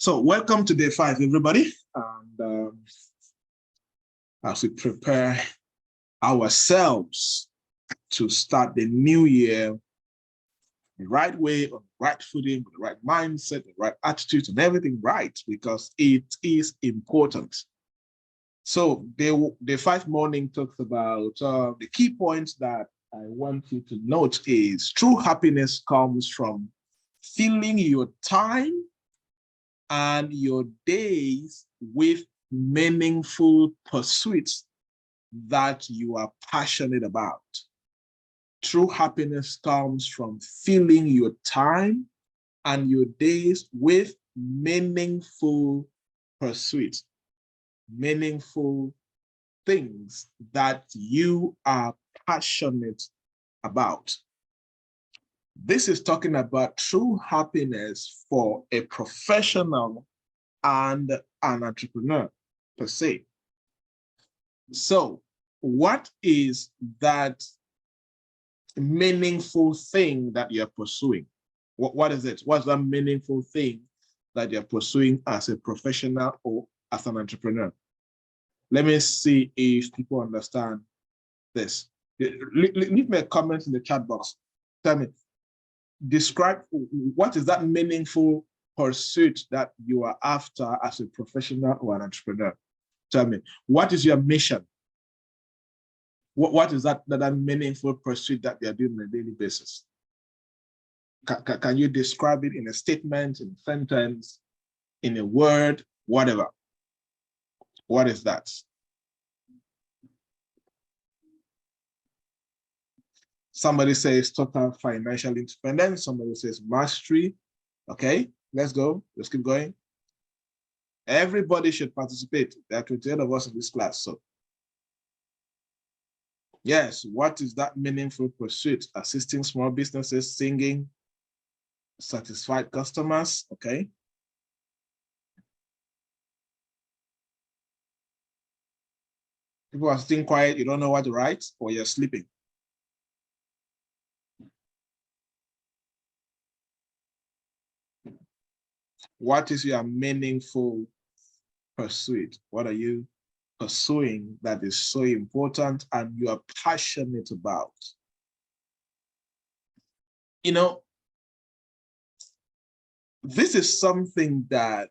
So welcome to day 5, everybody. And as we prepare ourselves to start the new year the right way, on the right footing, with the right mindset, the right attitude, and everything right, because it is important. So day 5 morning talks about the key points that I want you to note is true happiness comes from filling your time and your days with meaningful pursuits that you are passionate about. True happiness comes from filling your time and your days with meaningful pursuits, meaningful things that you are passionate about. This is talking about true happiness for a professional and an entrepreneur per se. So what is that meaningful thing that you're pursuing? What is it? What's that meaningful thing that you're pursuing as a professional or as an entrepreneur? Let me see if people understand this. Leave me a comment in the chat box. Tell me, describe what is that meaningful pursuit that you are after as a professional or an entrepreneur. Tell me, what is your mission? What is that meaningful pursuit that you're doing on a daily basis? Can you describe it in a statement, in a sentence, in a word, whatever? What is that? Somebody says total financial independence. Somebody says mastery. Okay, let's go. Let's keep going. Everybody should participate. There are 28 of us in this class. So yes, what is that meaningful pursuit? Assisting small businesses, singing, satisfied customers. Okay. People are sitting quiet. You don't know what to write, or you're sleeping. What is your meaningful pursuit? What are you pursuing that is so important and you are passionate about? You know, this is something that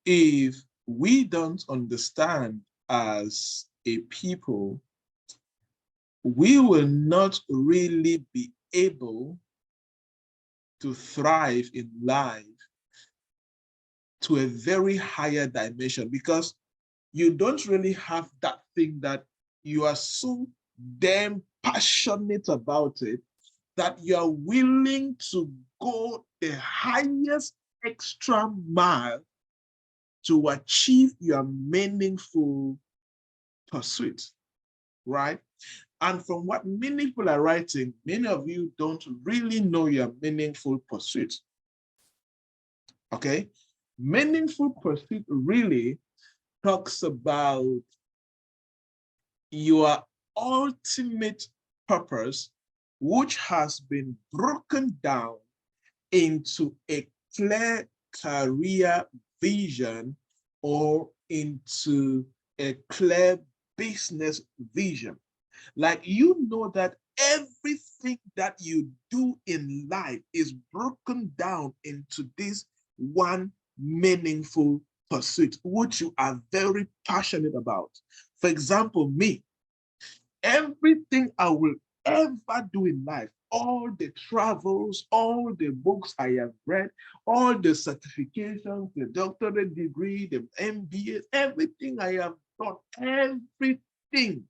if we don't understand as a people, we will not really be able to thrive in life to a very higher dimension, because you don't really have that thing that you are so damn passionate about it that you're willing to go the highest extra mile to achieve your meaningful pursuit, right? And from what many people are writing, many of you don't really know your meaningful pursuit. Okay? Meaningful pursuit really talks about your ultimate purpose, which has been broken down into a clear career vision or into a clear business vision. Like, you know that everything that you do in life is broken down into this one meaningful pursuit, which you are very passionate about. For example, me, everything I will ever do in life, all the travels, all the books I have read, all the certifications, the doctorate degree, the MBA, everything I have done, everything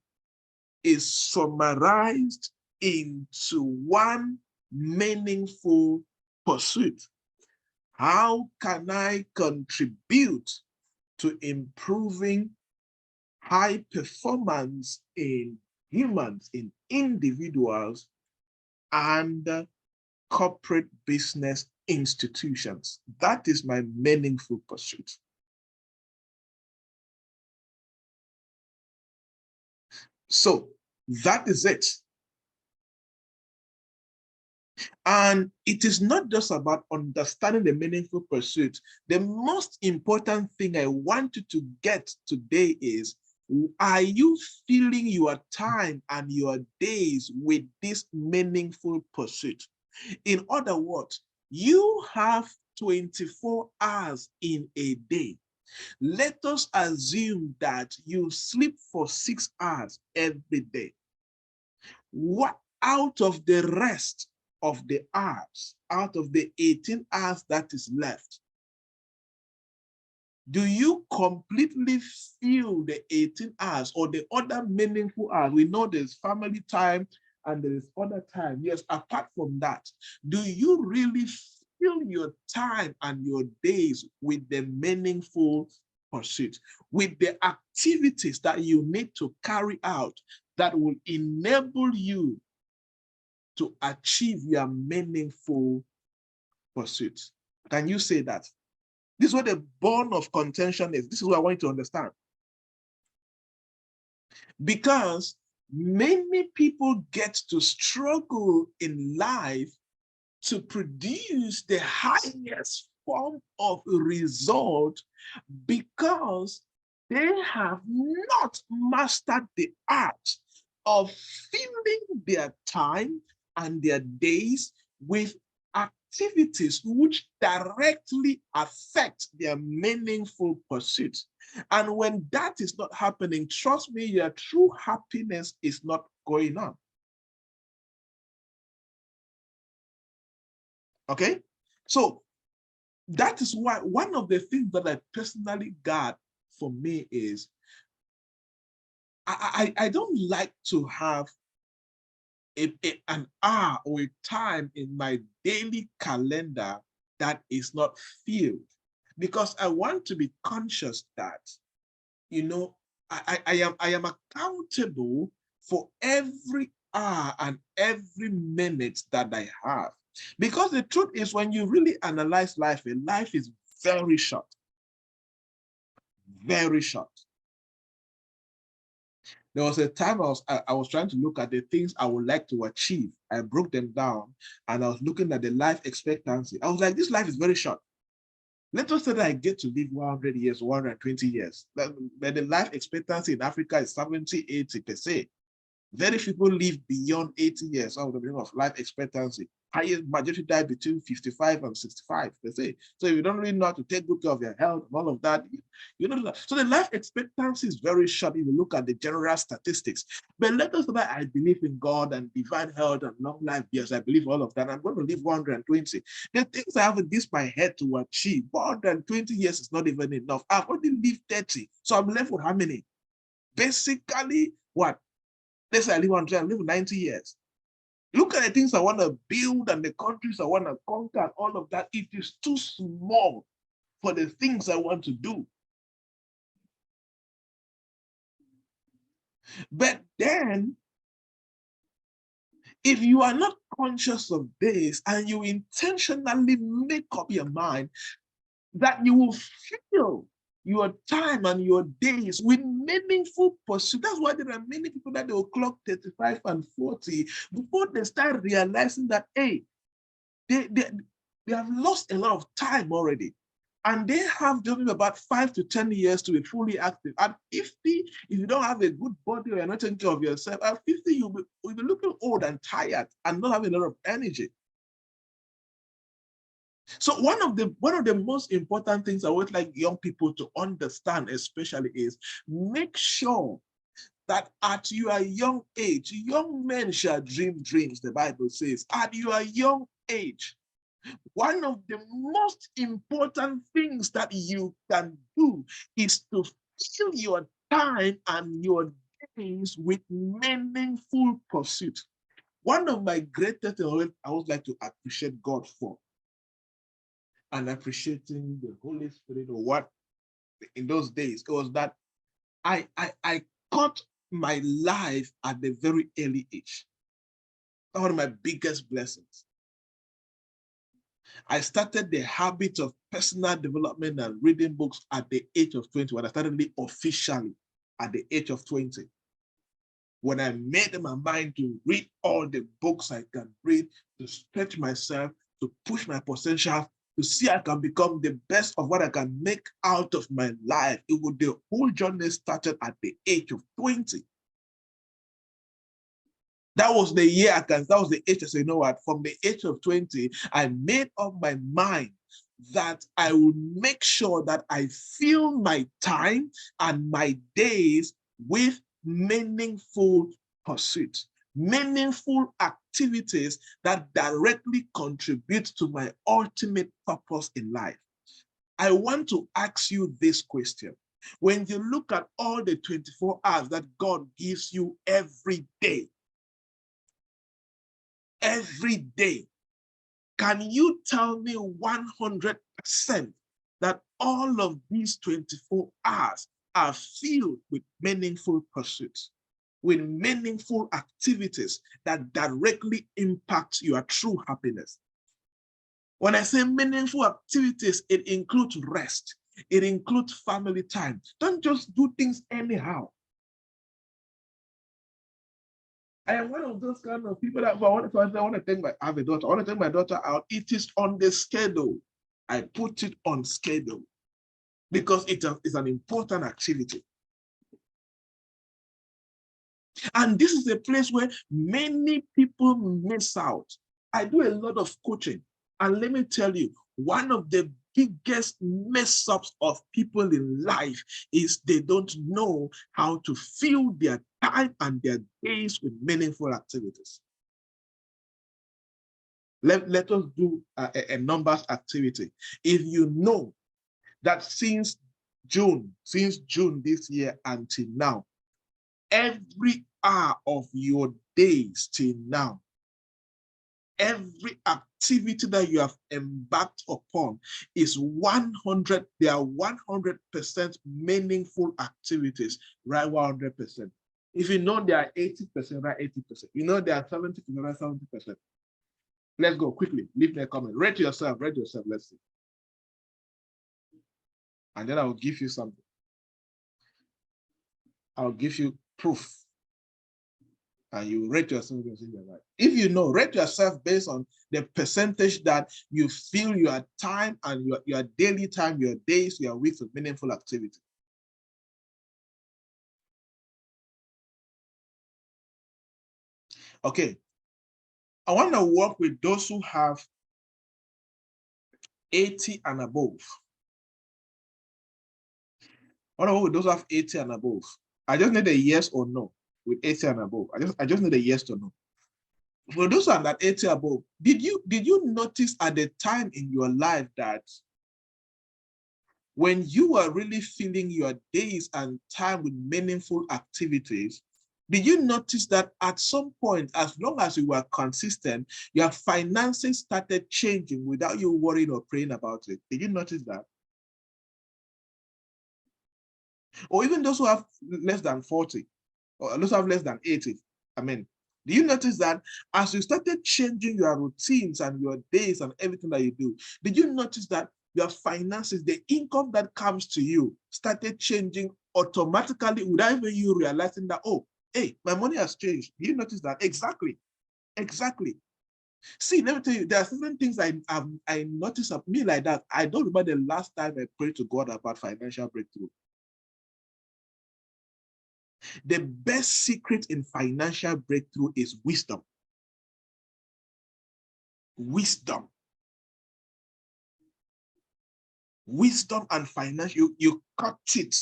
is summarized into one meaningful pursuit. How can I contribute to improving high performance in humans, in individuals, and corporate business institutions? That is my meaningful pursuit. So that is it. And it is not just about understanding the meaningful pursuit. The most important thing I want you to get today is, are you filling your time and your days with this meaningful pursuit? In other words, you have 24 hours in a day. Let us assume that you sleep for 6 hours every day. What out of the rest of the hours, out of the 18 hours that is left, do you completely fill the 18 hours or the other meaningful hours? We know there's family time and there is other time. Yes, apart from that, do you really fill your time and your days with the meaningful pursuit, with the activities that you need to carry out that will enable you to achieve your meaningful pursuit? Can you say that? This is what the bone of contention is. This is what I want you to understand. Because many people get to struggle in life to produce the highest form of result because they have not mastered the art of filling their time and their days with activities which directly affect their meaningful pursuits. And when that is not happening, trust me, your true happiness is not going on. Okay? So that is why one of the things that I personally got for me is I don't like to have an hour or a time in my daily calendar that is not filled, because I want to be conscious that, you know, I am accountable for every hour and every minute that I have. Because the truth is, when you really analyze life, life is very short. Very short. There was a time I was trying to look at the things I would like to achieve. I broke them down and I was looking at the life expectancy. I was like, this life is very short. Let us say that I get to live 100 years, 120 years. But the life expectancy in Africa is 70, 80%. Very few people live beyond 80 years of the beginning of life expectancy. Highest majority die between 55 and 65, they say. So if you don't really know how to take good care of your health and all of that, you know that. So the life expectancy is very short if you look at the general statistics. But let us know that I believe in God and divine health and long life. Yes, I believe all of that. I'm going to live 120. The things I have in this my head to achieve, 120 years is not even enough. I've already lived 30. So I'm left with how many? Basically, what? Let's say I live 100, I live 90 years. Look at the things I want to build and the countries I want to conquer and all of that. It is too small for the things I want to do. But then, if you are not conscious of this and you intentionally make up your mind that you will fill your time and your days with meaningful pursuit. That's why there are many people that they will clock 35 and 40 before they start realizing that, hey, they have lost a lot of time already. And they have just about 5 to 10 years to be fully active. At 50, if you don't have a good body or you're not taking care of yourself, at 50, you'll be looking old and tired and not having a lot of energy. So one of the most important things I would like young people to understand, especially, is make sure that at your young age, young men shall dream dreams, the Bible says. At your young age, one of the most important things that you can do is to fill your time and your days with meaningful pursuit. One of my greatest things I would like to appreciate God for, and appreciating the Holy Spirit, or what in those days, it was that I caught my life at the very early age. That's one of my biggest blessings. I started the habit of personal development and reading books at the age of 20, when I started officially at the age of 20. When I made up my mind to read all the books I can read, to stretch myself, to push my potential, to see I can become the best of what I can make out of my life. The whole journey started at the age of 20. That was the year that was the age I said, you know what, from the age of 20, I made up my mind that I will make sure that I fill my time and my days with meaningful pursuits, meaningful activities that directly contribute to my ultimate purpose in life. I want to ask you this question. When you look at all the 24 hours that God gives you every day, can you tell me 100% that all of these 24 hours are filled with meaningful pursuits, with meaningful activities that directly impact your true happiness? When I say meaningful activities, it includes rest. It includes family time. Don't just do things anyhow. I am one of those kind of people that I want to take I have a daughter. I want to take my daughter out. It is on the schedule. I put it on schedule because it is an important activity. And this is a place where many people miss out. I do a lot of coaching. And let me tell you, one of the biggest mess ups of people in life is they don't know how to fill their time and their days with meaningful activities. Let us do a numbers activity. If you know that since June this year until now, every hour of your days till now, every activity that you have embarked upon is 100, they are 100% meaningful activities, right? 100%. If you know they are 80%, right? 80%. You know they are 70%, right? 70%. Let's go quickly. Leave me a comment. Rate yourself. Let's see. And then I will give you something. I'll give you proof. And you rate yourself. If you know, rate yourself based on the percentage that you feel your time and your daily time, your days, your weeks of meaningful activity. Okay. I want to work with those who have 80 and above. I want to work with those who have 80 and above. I just need a yes or no with 80 and above. I just need a yes or no. For those who are at 80 above, did you notice at the time in your life that when you were really filling your days and time with meaningful activities, did you notice that at some point, as long as you were consistent, your finances started changing without you worrying or praying about it? Did you notice that? Or even those who have less than 40, or those who have less than 80, I mean, do you notice that as you started changing your routines and your days and everything that you do, did you notice that your finances, the income that comes to you, started changing automatically without even you realizing that, oh, hey, my money has changed? Do you notice that? Exactly. See, let me tell you, there are certain things I notice of me like that. I don't remember the last time I prayed to God about financial breakthrough. The best secret in financial breakthrough is wisdom. Wisdom and financial, you cut it.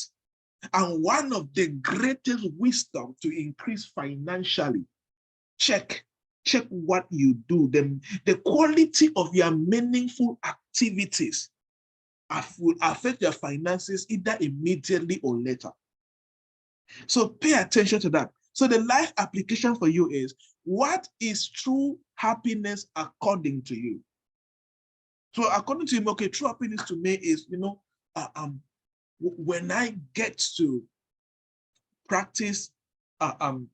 And one of the greatest wisdom to increase financially, check what you do. The quality of your meaningful activities will affect your finances either immediately or later. So pay attention to that. So the life application for you is, what is true happiness according to you? So according to him, okay, true happiness to me is, when I get to practice,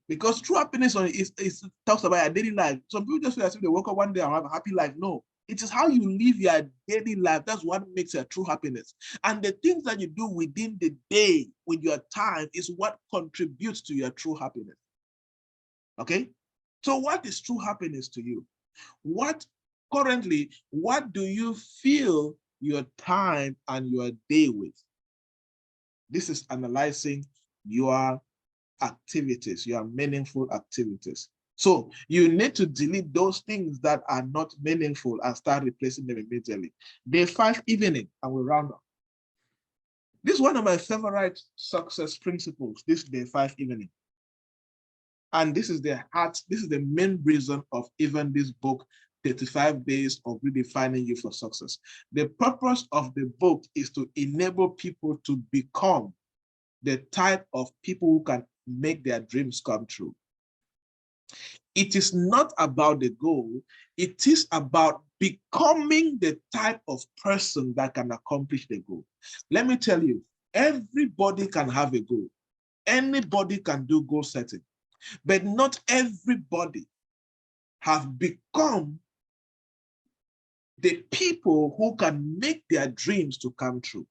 because true happiness is talks about your daily life. Some people just feel as if they woke up one day and have a happy life. No, it is how you live your daily life. That's what makes a true happiness. And the things that you do within the day with your time is what contributes to your true happiness. Okay? So what is true happiness to you? What do you fill your time and your day with? This is analyzing your activities, your meaningful activities. So you need to delete those things that are not meaningful and start replacing them immediately. Day 5 evening, and we'll round up. This is one of my favorite success principles, this day 5 evening. And this is the heart, this is the main reason of even this book, 35 Days of Redefining You for Success. The purpose of the book is to enable people to become the type of people who can make their dreams come true. It is not about the goal, it is about becoming the type of person that can accomplish the goal. Let me tell you, everybody can have a goal. Anybody can do goal setting, but not everybody have become the people who can make their dreams to come true.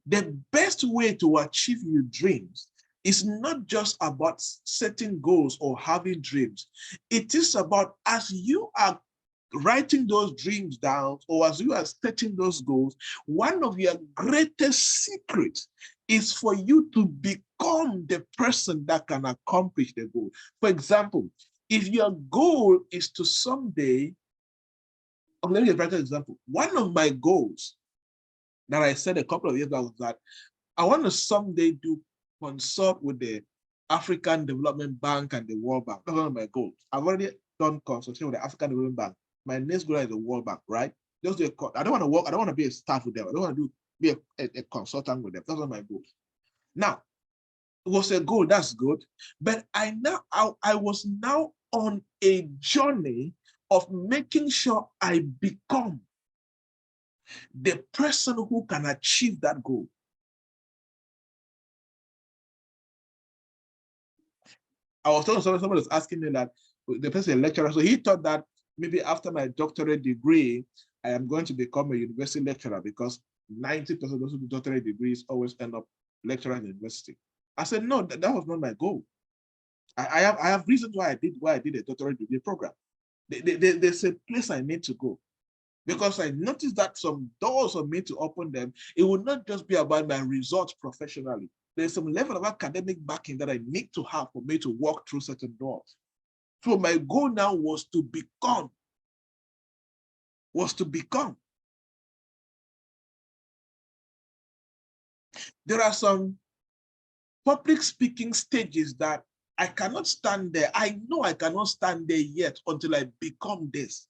The best way to achieve your dreams is not just about setting goals or having dreams. It is about, as you are writing those dreams down or as you are setting those goals, one of your greatest secrets is for you to become the person that can accomplish the goal. For example, if your goal is to someday, let me give a practical example. One of my goals that I said a couple of years ago was that I want to someday consult with the African Development Bank and the World Bank. That's one of my goals. I've already done consultation with the African Development Bank. My next goal is the World Bank, right? Just do I don't want to work, I don't want to be a staff with them. I don't want to be a consultant with them. That's one of my goals. Now, it was a goal, that's good. But I was now on a journey of making sure I become the person who can achieve that goal. I was talking to someone was asking me that the person, a lecturer, so he thought that maybe after my doctorate degree, I am going to become a university lecturer because 90% of those who do doctorate degrees always end up lecturing in university. I said, no, that was not my goal. I have reasons why I did a doctorate degree program. There's a place I need to go. Because I noticed that some doors are made to open them. It will not just be about my results professionally. There's some level of academic backing that I need to have for me to walk through certain doors. So my goal now was to become. There are some public speaking stages that I cannot stand there. I know I cannot stand there yet until I become this.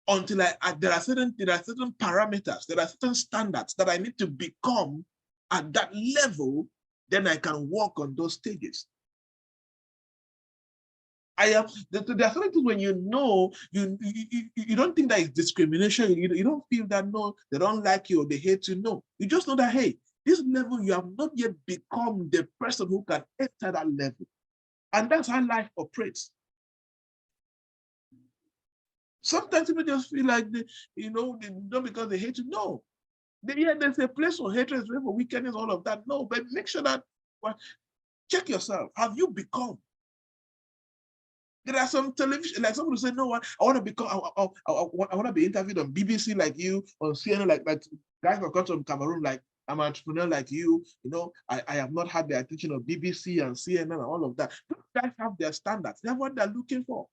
Until there are certain parameters, there are certain standards that I need to become at that level, then I can walk on those stages. There are certain things when you know, you don't think that it's discrimination. You don't feel that, no, they don't like you or they hate you. No, you just know that, hey, this level, you have not yet become the person who can enter that level. And that's how life operates. Sometimes people just feel like, not because they hate you. No. There's a place for hatred, for wickedness, all of that. No, but make sure that, check yourself. Have you become? There are some television, like someone who say, no, I want to become, I want to be interviewed on BBC like you, on CNN like guys who come from Cameroon, like I'm an entrepreneur like you. I have not had the attention of BBC and CNN and all of that. Those guys have their standards. They have what they're looking for.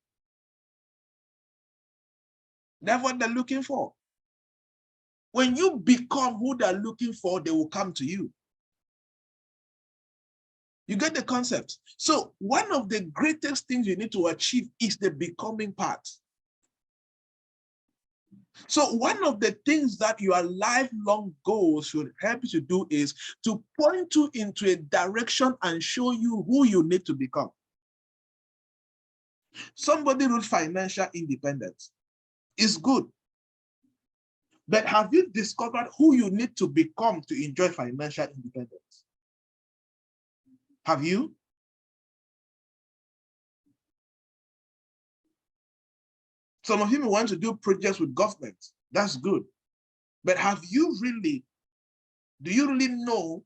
That's what they're looking for. When you become who they're looking for, they will come to you. You get the concept? So one of the greatest things you need to achieve is the becoming part. So one of the things that your lifelong goals should help you to do is to point you into a direction and show you who you need to become. Somebody wrote financial independence. It's good. But have you discovered who you need to become to enjoy financial independence? Have you? Some of you want to do projects with government. That's good. But do you really know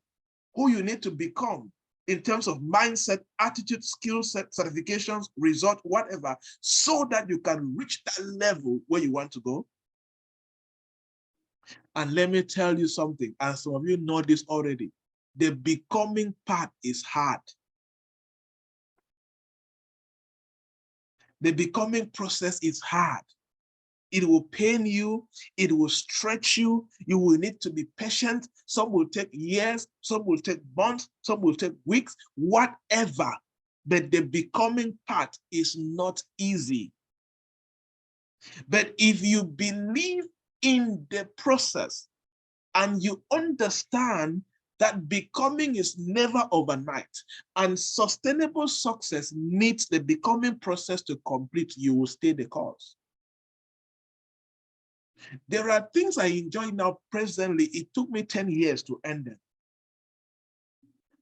who you need to become in terms of mindset, attitude, skill set, certifications, result, whatever, so that you can reach that level where you want to go? And let me tell you something, and some of you know this already, the becoming part is hard. The becoming process is hard. It will pain you. It will stretch you. You will need to be patient. Some will take years. Some will take months. Some will take weeks, whatever. But the becoming part is not easy. But if you believe in the process and you understand that becoming is never overnight and sustainable success needs the becoming process to complete, you will stay the course. There are things I enjoy now presently. It took me 10 years to end them.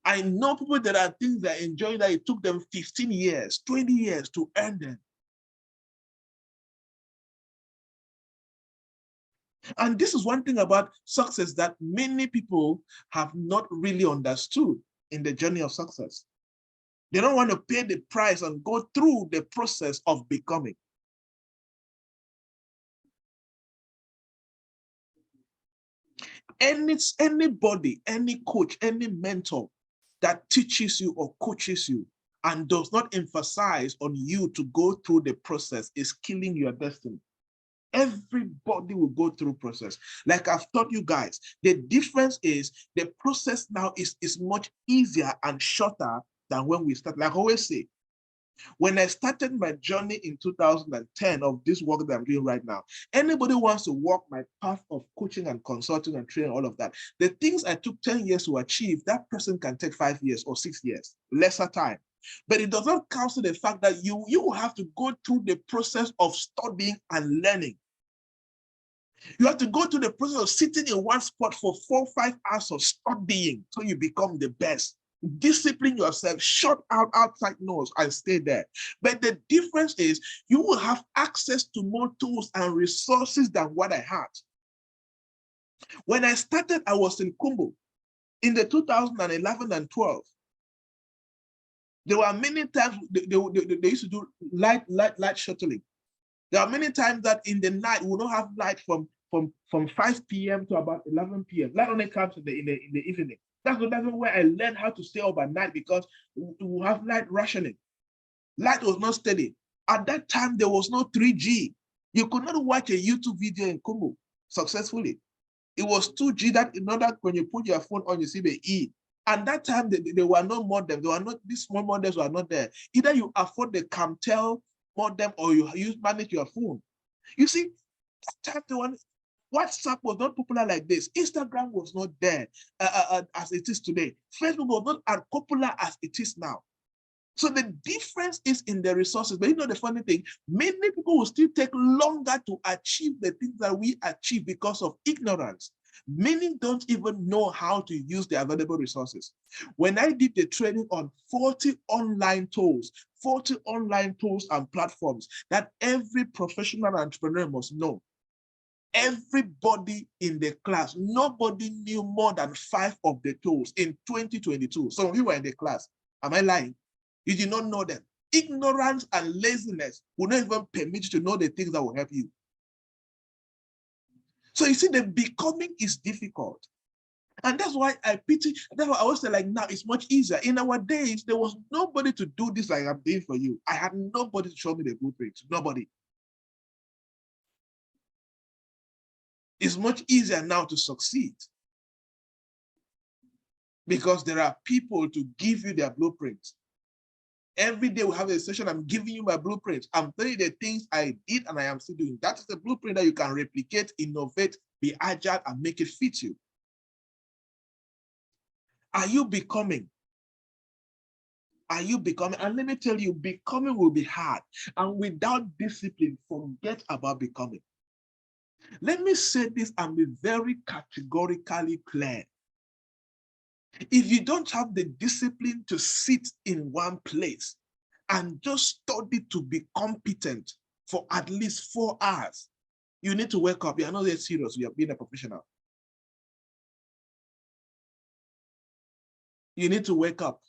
I know people that are things that enjoy that it took them 15 years, 20 years to end them. And this is one thing about success that many people have not really understood in the journey of success. They don't want to pay the price and go through the process of becoming. Anybody, any coach, any mentor that teaches you or coaches you and does not emphasize on you to go through the process is killing your destiny. Everybody will go through process. Like I've taught you guys, the difference is the process now is much easier and shorter than when we start. Like I always say, when I started my journey in 2010 of this work that I'm doing right now, anybody wants to walk my path of coaching and consulting and training, all of that, the things I took 10 years to achieve, that person can take 5 years or 6 years, lesser time. But it does not cancel the fact that you will have to go through the process of studying and learning. You have to go through the process of sitting in one spot for 4 or 5 hours of studying so you become the best. Discipline yourself, shut out outside noise and stay there. But the difference is you will have access to more tools and resources than what I had. When I started, I was in Kumbu in the 2011 and 12. There were many times they used to do light shuttling. There are many times that in the night we will not have light from 5 p.m. to about 11 p.m. Light only comes in the evening. That's where I learned how to stay up at night because we have light rationing. Light was not steady. At that time, there was no 3G. You could not watch a YouTube video in Kumbu successfully. It was 2G that in order when you put your phone on, you see the E. And that time, there were no modem. There were not, these small modems were not there. Either you afford the Camtel modem or you manage your phone. You see, that time the one, WhatsApp was not popular like this. Instagram was not there as it is today. Facebook was not as popular as it is now. So the difference is in the resources. But you know the funny thing, many people will still take longer to achieve the things that we achieve because of ignorance. Many don't even know how to use the available resources. When I did the training on 40 online tools and platforms that every professional entrepreneur must know, everybody in the class, nobody knew more than 5 of the tools in 2022. Some of you were in the class. Am I lying? You did not know them. Ignorance and laziness will not even permit you to know the things that will help you. So you see, the becoming is difficult. And that's why I pity, that's why I always say, like, now it's much easier. In our days, there was nobody to do this like I'm doing for you. I had nobody to show me the blueprint. Nobody. It's much easier now to succeed because there are people to give you their blueprints. Every day we have a session, I'm giving you my blueprint. I'm telling you the things I did and I am still doing. That is the blueprint that you can replicate, innovate, be agile, and make it fit you. Are you becoming? Are you becoming? And let me tell you, becoming will be hard. And without discipline, forget about becoming. Let me say this and be very categorically clear. If you don't have the discipline to sit in one place and just study to be competent for at least 4 hours, you need to wake up. You are not that serious. You are being a professional. You need to wake up.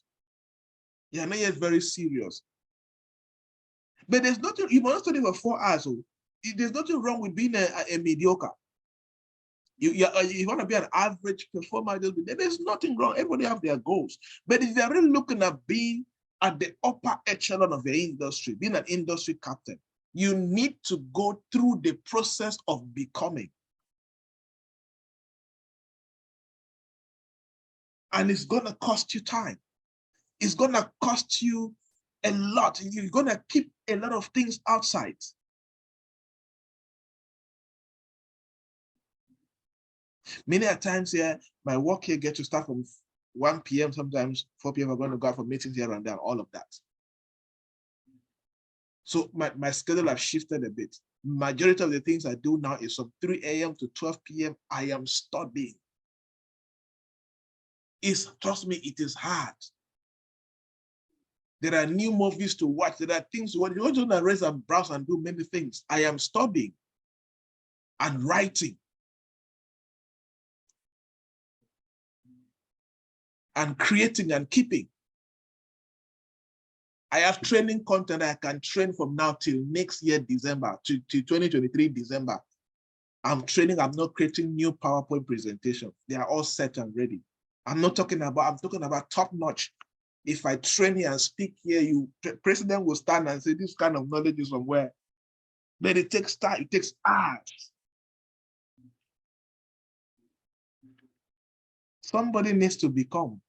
You are not yet very serious. But there's nothing, you must study for 4 hours. So there's nothing wrong with being a mediocre. You want to be an average performer, there's nothing wrong. Everybody have their goals. But if you're really looking at being at the upper echelon of the industry, being an industry captain, you need to go through the process of becoming. And it's going to cost you time. It's going to cost you a lot. You're going to keep a lot of things outside. Many a times here, my work here gets to start from 1 p.m., sometimes 4 p.m. I'm going to go out for meetings here and there, all of that. So my schedule has shifted a bit. Majority of the things I do now is from 3 a.m. to 12 p.m. I am studying. Trust me, it is hard. There are new movies to watch. There are things to watch. You want to raise and browse and do many things. I am studying and writing and creating and keeping. I have training content I can train from now till next year, December, to 2023, December. I'm training, I'm not creating new PowerPoint presentations. They are all set and ready. I'm talking about top notch. If I train here and speak here, president will stand and say, this kind of knowledge is from where? But it takes time, it takes hours. Somebody needs to become.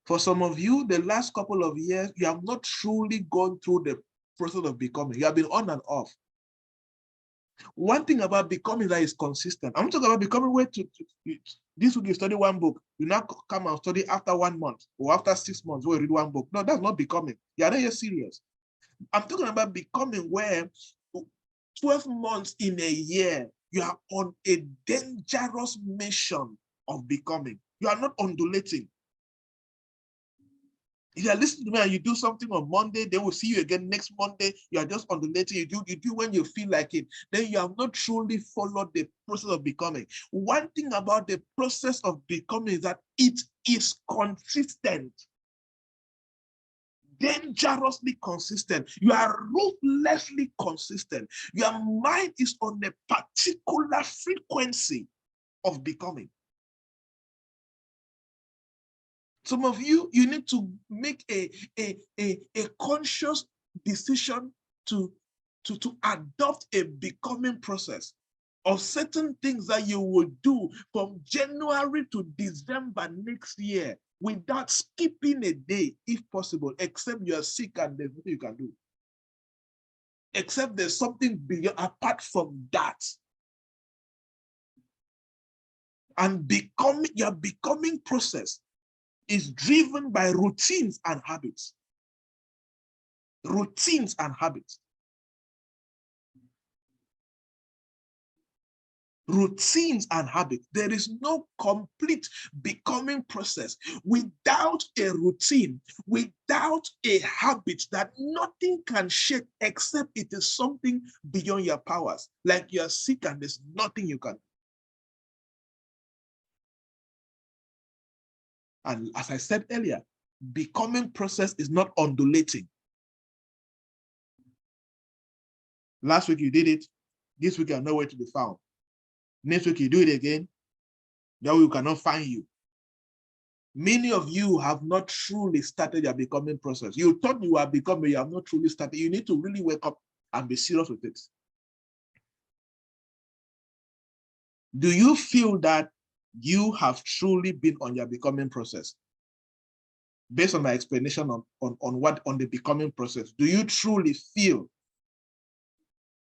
For some of you, the last couple of years, you have not truly gone through the process of becoming. You have been on and off. One thing about becoming that is consistent. I'm talking about becoming this week you study one book, you now come and study after 1 month or after 6 months where you read one book. No, that's not becoming. You are not yet serious. I'm talking about becoming where 12 months in a year, you are on a dangerous mission of becoming. You are not undulating. If you are listening to me and you do something on Monday, they will see you again next Monday. You are just undulating. You do when you feel like it. Then you have not truly followed the process of becoming. One thing about the process of becoming is that it is consistent. Dangerously consistent. You are ruthlessly consistent. Your mind is on a particular frequency of becoming. Some of you need to make a conscious decision to adopt a becoming process of certain things that you will do from January to December next year without skipping a day, if possible, except you are sick and there's nothing you can do. Except there's something beyond, apart from that. And your becoming process is driven by routines and habits. Routines and habits. Routines and habits. There is no complete becoming process without a routine, without a habit that nothing can shake except it is something beyond your powers. Like you're sick and there's nothing you can do. And as I said earlier, becoming process is not undulating. Last week you did it. This week you're nowhere to be found. Next week you do it again. That we cannot find you. Many of you have not truly started your becoming process. You thought you were becoming, you have not truly started. You need to really wake up and be serious with it. Do you feel that you have truly been on your becoming process? Based on my explanation on the becoming process, do you truly feel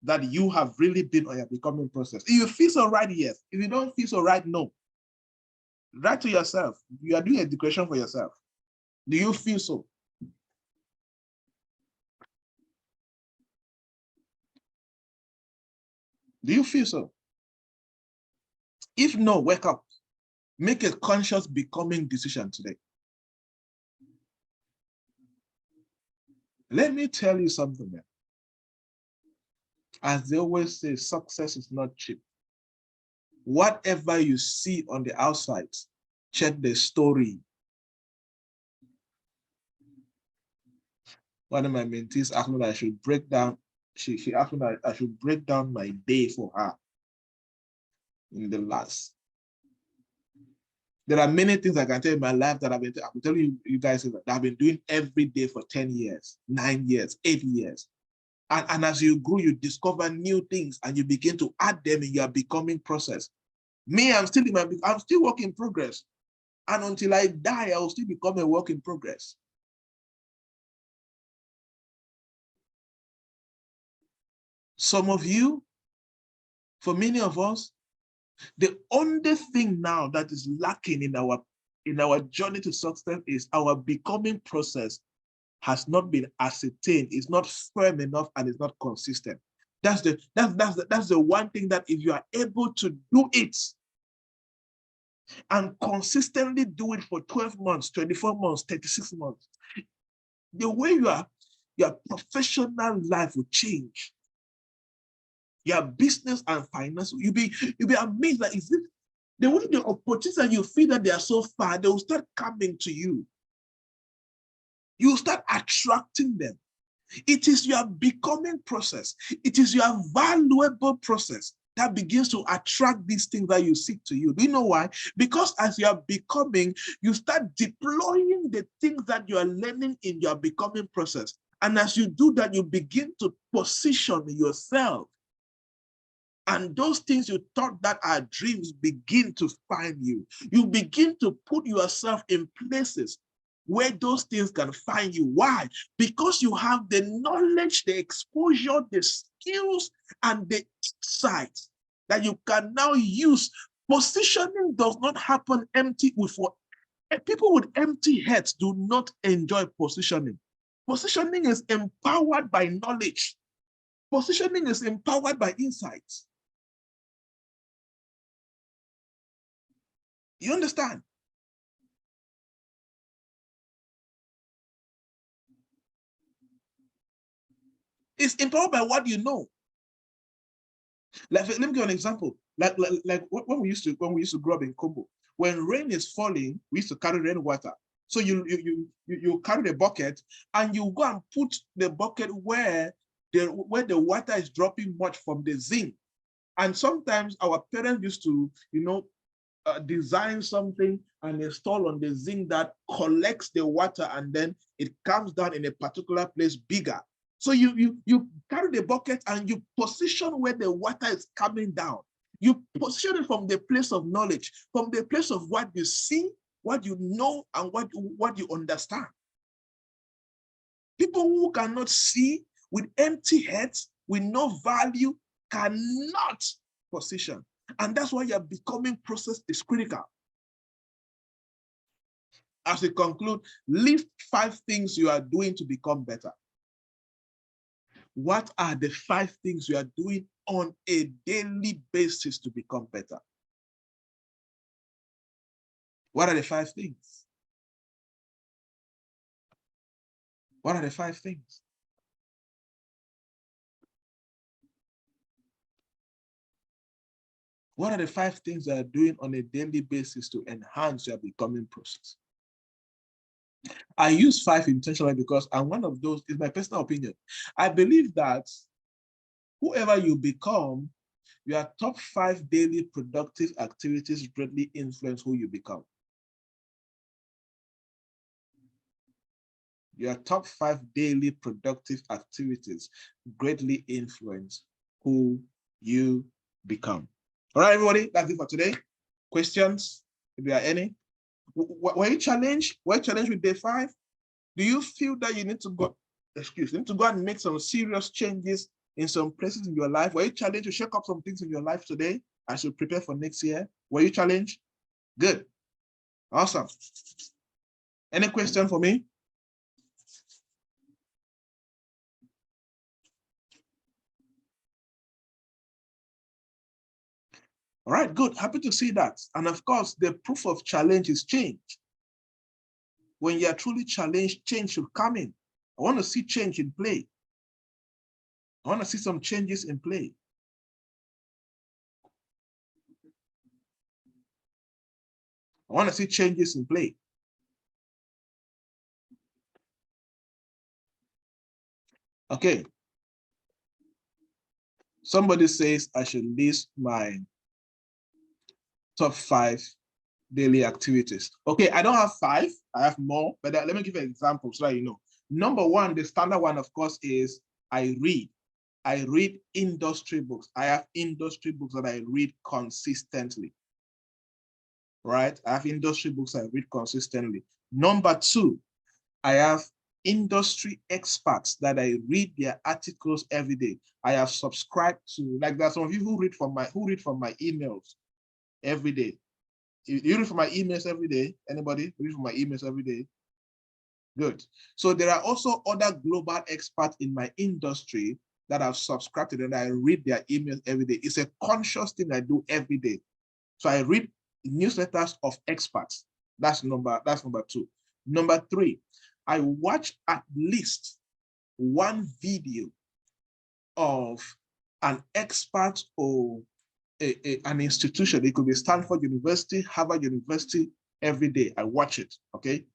that you have really been on your becoming process? If you feel so right, yes. If you don't feel so right, no. Write to yourself. You are doing a declaration for yourself. Do you feel so? Do you feel so? If no, wake up. Make a conscious becoming decision today. Let me tell you something, man. As they always say, success is not cheap. Whatever you see on the outside, check the story. One of my mentees asked me that I should break down, she asked me that I should break down my day for her in the last. There are many things I can tell in my life that I'm telling you guys that I've been doing every day for 10 years, 9 years, 8 years. And as you grow, you discover new things and you begin to add them in your becoming process. Me, I'm still work in progress. And until I die, I will still become a work in progress. Some of you, for many of us, the only thing now that is lacking in our journey to success is our becoming process has not been ascertained, it's not firm enough, and it's not consistent. That's the one thing that if you are able to do it and consistently do it for 12 months, 24 months, 36 months, the way your professional life will change. Your business and finance, you'll be amazed that is it the way the opportunities that you feel that they are so far, they will start coming to you. You will start attracting them. It is your becoming process. It is your valuable process that begins to attract these things that you seek to you. Do you know why? Because as you are becoming, you start deploying the things that you are learning in your becoming process. And as you do that, you begin to position yourself. And those things you thought that are dreams begin to find you. You begin to put yourself in places where those things can find you. Why? Because you have the knowledge, the exposure, the skills, and the insights that you can now use. Positioning does not happen empty with what people with empty heads do not enjoy positioning. Positioning is empowered by knowledge. Positioning is empowered by insights. You understand? It's empowered by what you know. Like, let me give you an example. Like when we used to grow up in Congo, when rain is falling, we used to carry rainwater. So you carry the bucket and you go and put the bucket where the water is dropping much from the zinc. And sometimes our parents used to, design something and install on the zinc that collects the water and then it comes down in a particular place bigger. So you carry the bucket and you position where the water is coming down. You position it from the place of knowledge, from the place of what you see, what you know, and what you understand. People who cannot see with empty heads, with no value, cannot position. And that's why your becoming process is critical. As we conclude, list 5 things you are doing to become better. What are the 5 things you are doing on a daily basis to become better? What are the 5 things? What are the 5 things? What are the 5 things that are doing on a daily basis to enhance your becoming process? I use 5 intentionally because I'm one of those, is my personal opinion. I believe that whoever you become, your top 5 daily productive activities greatly influence who you become. Your top 5 daily productive activities greatly influence who you become. All right, everybody, that's it for today. Questions, if there are any? Were you challenged? Were you challenged with day 5? Do you feel that you need to go, and make some serious changes in some places in your life? Were you challenged to shake up some things in your life today as you prepare for next year? Were you challenged? Good. Awesome. Any question for me? All right, good. Happy to see that. And of course, the proof of challenge is change. When you are truly challenged, change should come in. I want to see change in play. I want to see some changes in play. I want to see changes in play. Okay. Somebody says I should list my top 5 daily activities. Okay, I don't have 5, I have more, but let me give you an example so that you know. Number 1, the standard one, of course, is I read. I read industry books. I have industry books that I read consistently, right? I have industry books I read consistently. Number 2, I have industry experts that I read their articles every day. I have subscribed to, like there's some of you who read from my emails every day. You read from my emails every day? Anybody read from my emails every day? Good. So there are also other global experts in my industry that I've subscribed to, and I read their emails every day. It's a conscious thing I do every day. So I read newsletters of experts. That's number 2. Number 3, I watch at least one video of an expert or an institution. It could be Stanford University, Harvard University, every day. I watch it, okay?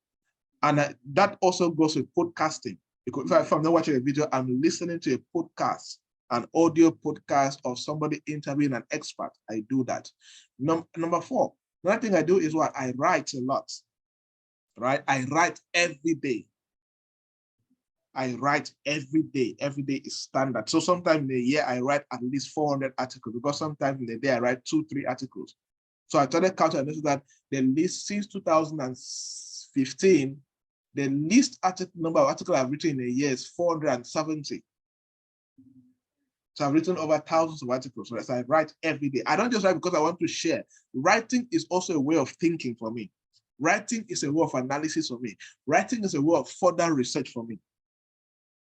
And that also goes with podcasting. Because if I'm not watching a video, I'm listening to a podcast, an audio podcast of somebody interviewing an expert. I do that. Number 4, another thing I do is what? I write a lot, right? I write every day. I write every day. Every day is standard. So sometimes in a year, I write at least 400 articles, because sometimes in a day, I write 2-3 articles. So I started counting and noticed that the least since 2015, the least number of articles I've written in a year is 470. So I've written over thousands of articles. So as I write every day. I don't just write because I want to share. Writing is also a way of thinking for me. Writing is a way of analysis for me. Writing is a way of further research for me.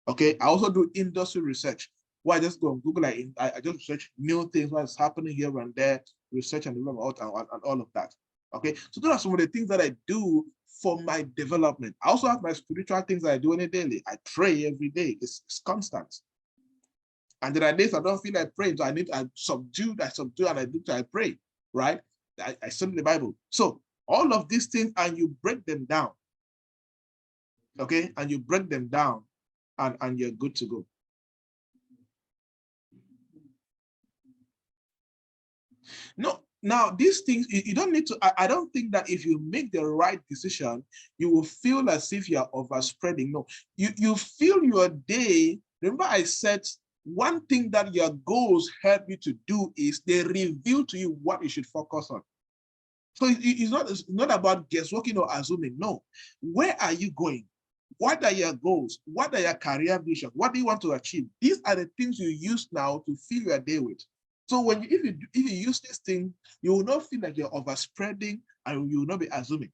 Okay, I also do industry research. Why I just go on Google, I just research new things, what's happening here and there, research and development and all of that. Okay, so those are some of the things that I do for my development. I also have my spiritual things that I do on a daily. I pray every day. It's constant. And there are days I don't feel like praying, so I subdue, and I pray, right? I study the Bible. So all of these things, and you break them down. Okay, and you break them down, and you're good to go. No, now these things, you don't need to, I don't think that if you make the right decision, you will feel as if you're overspreading. No, you feel your day. Remember I said, one thing that your goals help you to do is they reveal to you what you should focus on. So it's not about guessworking or assuming. No, where are you going? What are your goals? What are your career vision? What do you want to achieve? These are the things you use now to fill your day with. So when if you use this thing, you will not feel like you're overspreading, and you will not be assuming.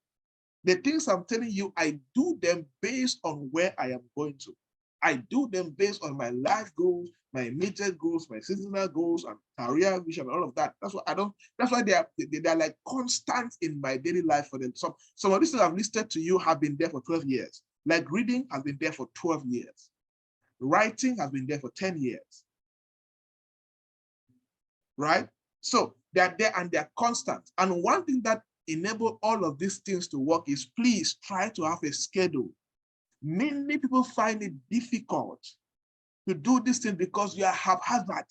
The things I'm telling you, I do them based on where I am going to. I do them based on my life goals, my immediate goals, my seasonal goals, and career vision, all of that. That's why they are like constant in my daily life for them. Some of these things I've listed to you have been there for 12 years. Like reading has been there for 12 years. Writing has been there for 10 years. Right? So they're there and they're constant. And one thing that enables all of these things to work is, please try to have a schedule. Many people find it difficult to do this thing because you are haphazard.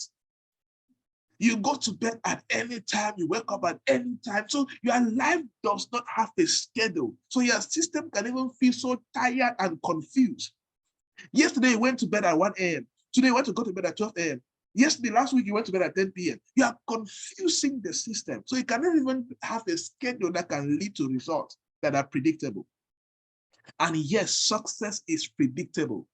You go to bed at any time, you wake up at any time. So your life does not have a schedule. So your system can even feel so tired and confused. Yesterday, you went to bed at 1 a.m. Today, you want to go to bed at 12 a.m. Yesterday, last week, you went to bed at 10 p.m. You are confusing the system. So you cannot even have a schedule that can lead to results that are predictable. And yes, success is predictable.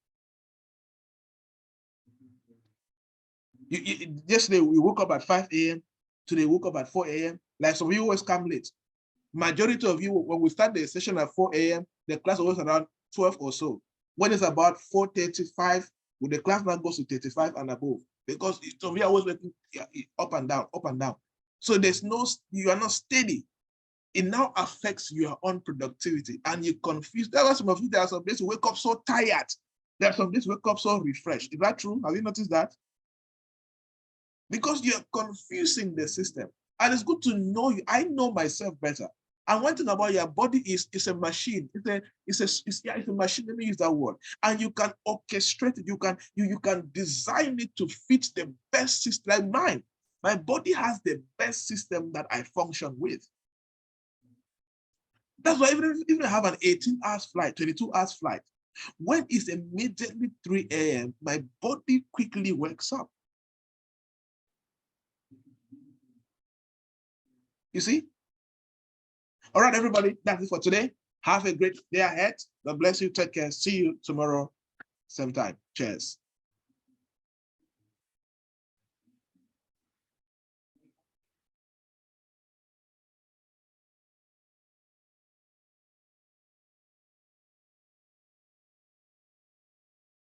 Yesterday, we woke up at 5 a.m. Today, we woke up at 4 a.m. Like some of you always come late. Majority of you, when we start the session at 4 a.m., the class was around 12 or so. When it's about 4:35, when the class now goes to 35 and above, because some of you are always working up and down, up and down. So you are not steady. It now affects your own productivity, and you confuse. There are some of you, there are some days you wake up so tired. There are some days you wake up so refreshed. Is that true? Have you noticed that? Because you're confusing the system. And it's good to know you. I know myself better. And one thing about your body is it's a machine. It's a machine. Let me use that word. And you can orchestrate it. You can design it to fit the best system. Like mine. My body has the best system that I function with. That's why even if I have an 18 hours flight, 22 hours flight, when it's immediately 3 a.m., my body quickly wakes up. You see? All right, everybody, that's it for today. Have a great day ahead. God bless you. Take care. See you tomorrow, same time. Cheers.